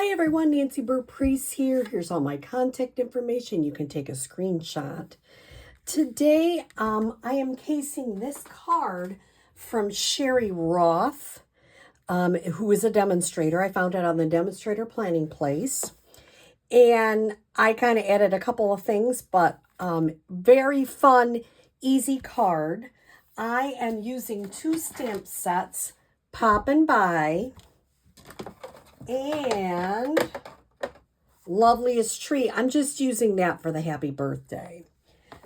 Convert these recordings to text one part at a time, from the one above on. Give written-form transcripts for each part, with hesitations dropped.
Hi everyone, Nancy Burt-Preece here. Here's all my contact information. You can take a screenshot. Today, I am casing this card from Sherry Roth, who is a demonstrator. I found it on the demonstrator planning place. And I kind of added a couple of things, but very fun, easy card. I am using 2 stamp sets, Pop and Buy, and Loveliest Tree. I'm just using that for the happy birthday.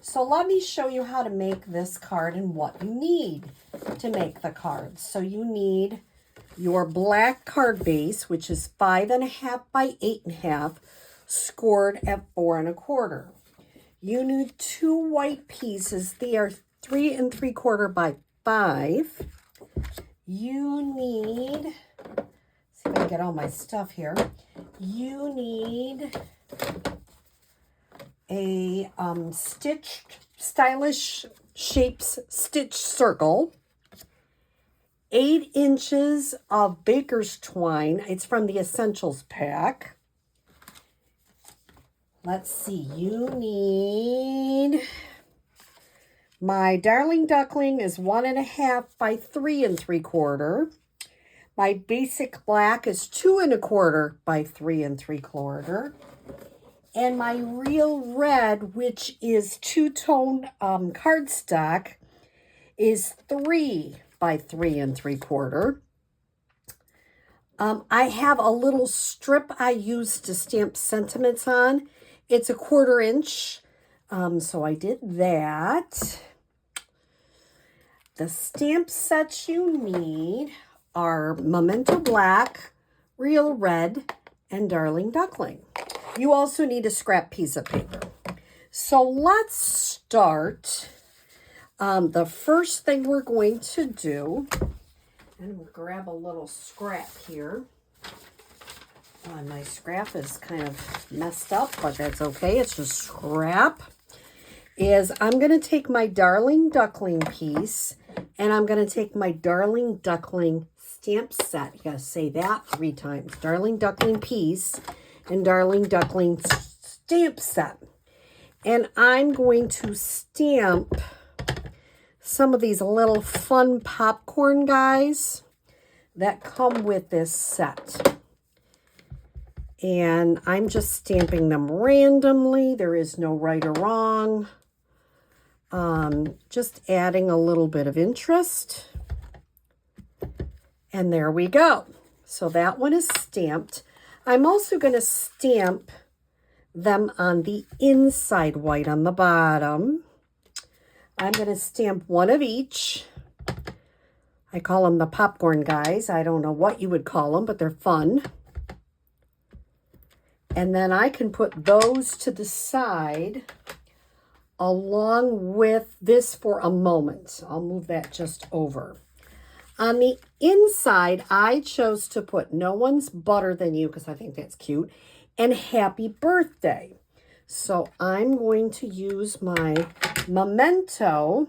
So let me show you how to make this card and what you need to make the card. So you need your black card base, which is 5.5 by 8.5, scored at 4 1/4. You need 2 white pieces. They are 3 3/4 by 5. You need, see if I can get all my stuff here. You need a stitched, stylish shapes stitch circle, 8 inches of baker's twine. It's from the Essentials pack. Let's see, you need, my Darling Duckling is 1.5 by 3 3/4. My basic black is 2 1/4 by 3 3/4. And my real red, which is two-tone cardstock, is 3 by 3 3/4. I have a little strip I use to stamp sentiments on. It's 1/4 inch, so I did that. The stamp sets you need are Memento Black, Real Red, and Darling Duckling. You also need a scrap piece of paper. So let's start. The first thing we're going to do, and we'll grab a little scrap here. My scrap is kind of messed up, but that's okay. It's just scrap. Is I'm going to take my Darling Duckling piece, and I'm going to take my Darling Duckling stamp set. You got to say that 3 times. Darling Duckling piece and Darling Duckling stamp set. And I'm going to stamp some of these little fun popcorn guys that come with this set. And I'm just stamping them randomly. There is no right or wrong. Just adding a little bit of interest. And there we go. So that one is stamped. I'm also going to stamp them on the inside white on the bottom. I'm going to stamp one of each. I call them the popcorn guys. I don't know what you would call them, but they're fun. And then I can put those to the side along with this for a moment. I'll move that just over. On the inside, I chose to put No One's Butter Than You because I think that's cute, and Happy Birthday. So I'm going to use my Memento,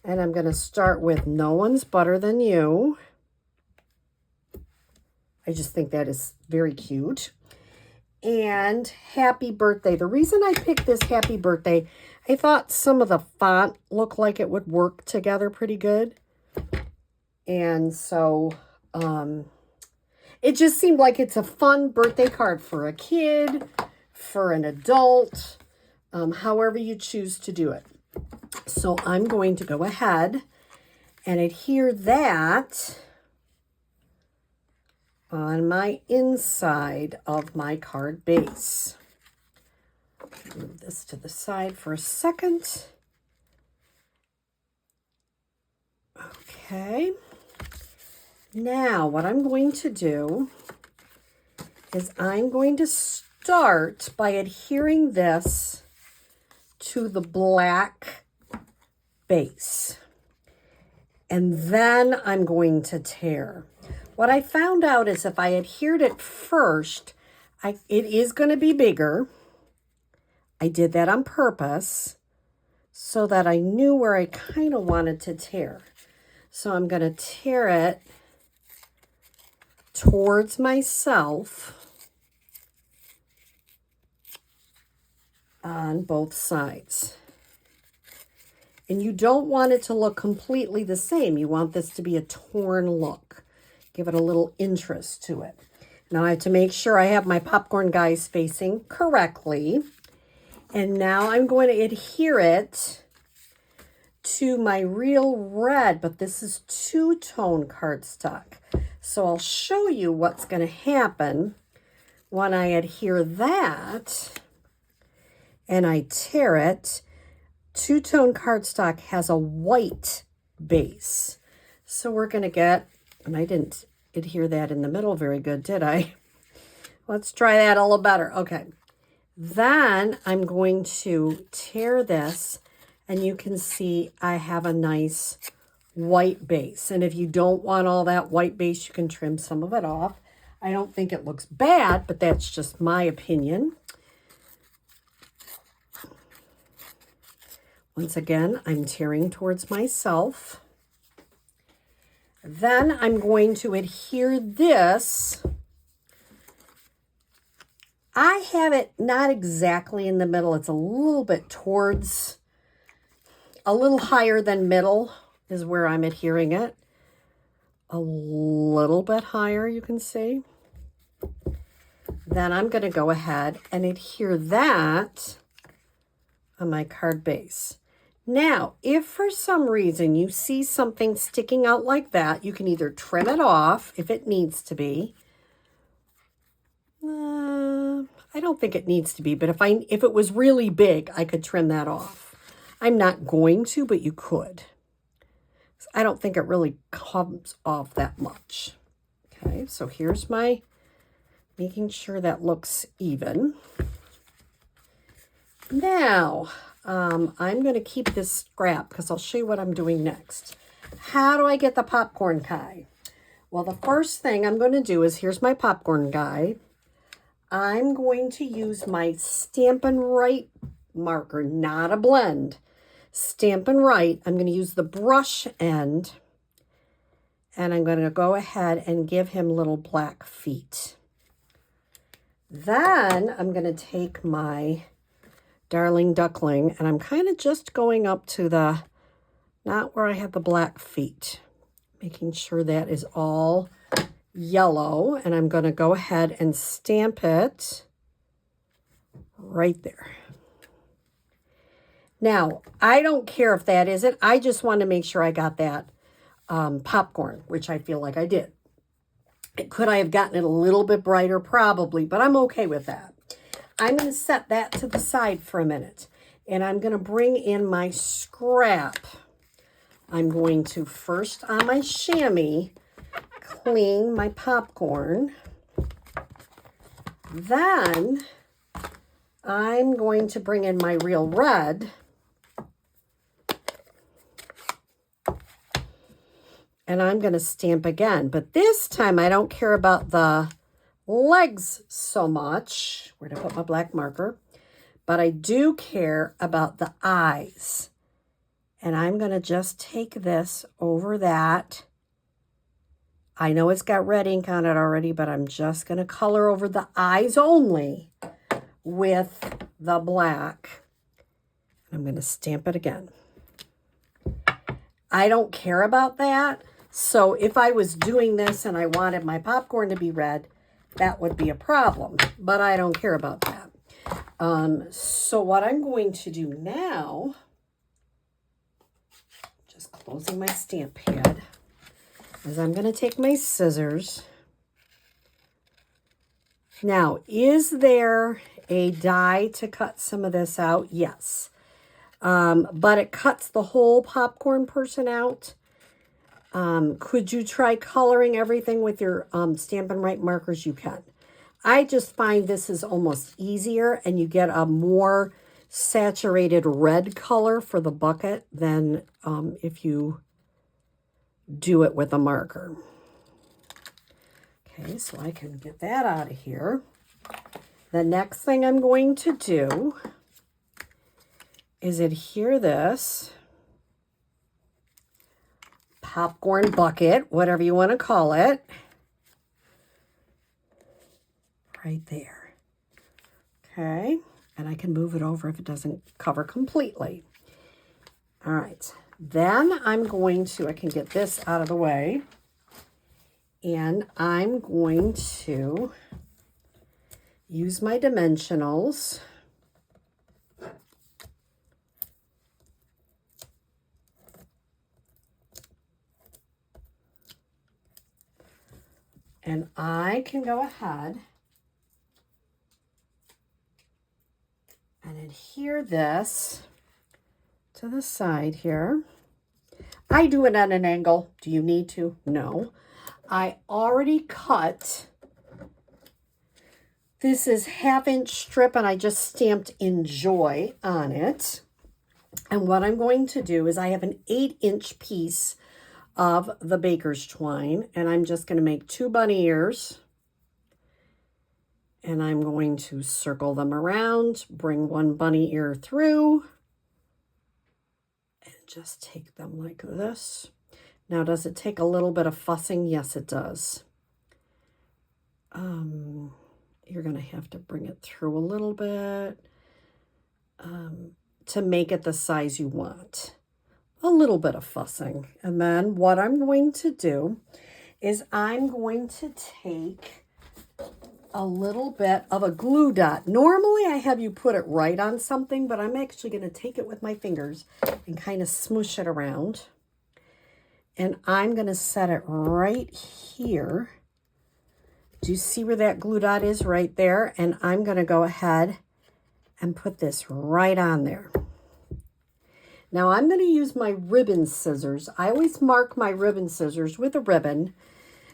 and I'm going to start with No One's Butter Than You. I just think that is very cute. And Happy Birthday. The reason I picked this Happy Birthday, I thought some of the font looked like it would work together pretty good. And so it just seemed like it's a fun birthday card for a kid, for an adult, however you choose to do it. So I'm going to go ahead and adhere that on my inside of my card base. Move this to the side for a second. Okay. Now what I'm going to do is I'm going to start by adhering this to the black base. And then I'm going to tear. What I found out is if I adhered it first, it is going to be bigger. I did that on purpose so that I knew where I kind of wanted to tear. So I'm going to tear it towards myself on both sides. And you don't want it to look completely the same. You want this to be a torn look. Give it a little interest to it. Now I have to make sure I have my popcorn guys facing correctly. And now I'm going to adhere it to my real red, but this is two-tone cardstock. So I'll show you what's going to happen when I adhere that and I tear it. Two-tone cardstock has a white base. So we're going to get, and I didn't adhere that in the middle very good, did I? Let's try that a little better. Okay. Then I'm going to tear this, and you can see I have a nice white base. And if you don't want all that white base, you can trim some of it off. I don't think it looks bad, but that's just my opinion. Once again, I'm tearing towards myself. Then I'm going to adhere this. I have it not exactly in the middle. It's a little bit towards, a little higher than middle is where I'm adhering it. A little bit higher, you can see. Then I'm going to go ahead and adhere that on my card base. Now, if for some reason you see something sticking out like that, you can either trim it off if it needs to be. I don't think it needs to be, but if it was really big, I could trim that off. I'm not going to, but you could. I don't think it really comes off that much. Okay, so here's my, making sure that looks even. Now, I'm going to keep this scrap because I'll show you what I'm doing next. How do I get the popcorn guy? Well, the first thing I'm going to do is, here's my popcorn guy. I'm going to use my Stampin' Right marker, not a blend. Stampin' Right. I'm going to use the brush end, and I'm going to go ahead and give him little black feet. Then I'm going to take my Darling Duckling, and I'm kind of just going up to the, not where I have the black feet, making sure that is all yellow, and I'm going to go ahead and stamp it right there. Now, I don't care if that isn't, I just want to make sure I got that popcorn, which I feel like I did. Could I have gotten it a little bit brighter? Probably, but I'm okay with that. I'm going to set that to the side for a minute, and I'm going to bring in my scrap. I'm going to first, on my chamois, clean my popcorn. Then I'm going to bring in my real red. And I'm going to stamp again. But this time I don't care about the legs so much. Where'd I put my black marker? But I do care about the eyes. And I'm going to just take this over that. I know it's got red ink on it already, but I'm just going to color over the eyes only with the black. I'm going to stamp it again. I don't care about that. So if I was doing this and I wanted my popcorn to be red, that would be a problem, but I don't care about that. So what I'm going to do now, just closing my stamp pad, is I'm going to take my scissors. Now, is there a die to cut some of this out? Yes. But it cuts the whole popcorn person out. Could you try coloring everything with your Stampin' Right markers? You can. I just find this is almost easier, and you get a more saturated red color for the bucket than if you do it with a marker. Okay, so I can get that out of here. The next thing I'm going to do is adhere this popcorn bucket, whatever you want to call it, right there. Okay, and I can move it over if it doesn't cover completely. All right, then I'm going to, I can get this out of the way, and I'm going to use my dimensionals. And I can go ahead and adhere this to the side here. I do it at an angle. Do you need to? No. I already cut. This is 1/2-inch strip, and I just stamped Enjoy on it. And what I'm going to do is I have an 8-inch piece of the baker's twine, and I'm just going to make 2 bunny ears. And I'm going to circle them around, bring 1 bunny ear through, and just take them like this. Now, does it take a little bit of fussing? Yes, it does. You're going to have to bring it through a little bit to make it the size you want. A little bit of fussing. And then what I'm going to do is I'm going to take a little bit of a glue dot. Normally I have you put it right on something, but I'm actually going to take it with my fingers and kind of smoosh it around. And I'm going to set it right here. Do you see where that glue dot is? Right there. And I'm going to go ahead and put this right on there. Now I'm going to use my ribbon scissors. I always mark my ribbon scissors with a ribbon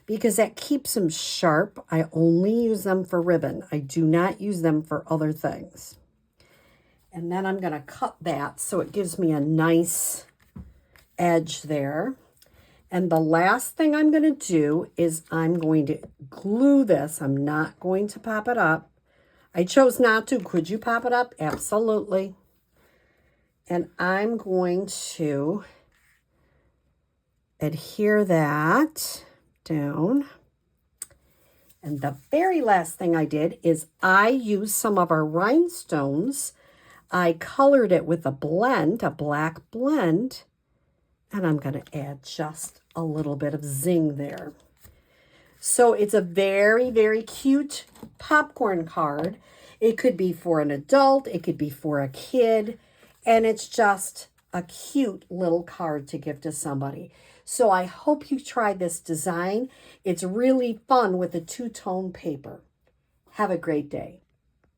because that keeps them sharp. I only use them for ribbon. I do not use them for other things. And then I'm going to cut that so it gives me a nice edge there. And the last thing I'm going to do is I'm going to glue this. I'm not going to pop it up. I chose not to. Could you pop it up? Absolutely. And I'm going to adhere that down. And the very last thing I did is I used some of our rhinestones. I colored it with a blend, a black blend. And I'm going to add just a little bit of zing there. So it's a very, very cute popcorn card. It could be for an adult. It could be for a kid. And it's just a cute little card to give to somebody. So I hope you try this design. It's really fun with a 2-tone paper. Have a great day.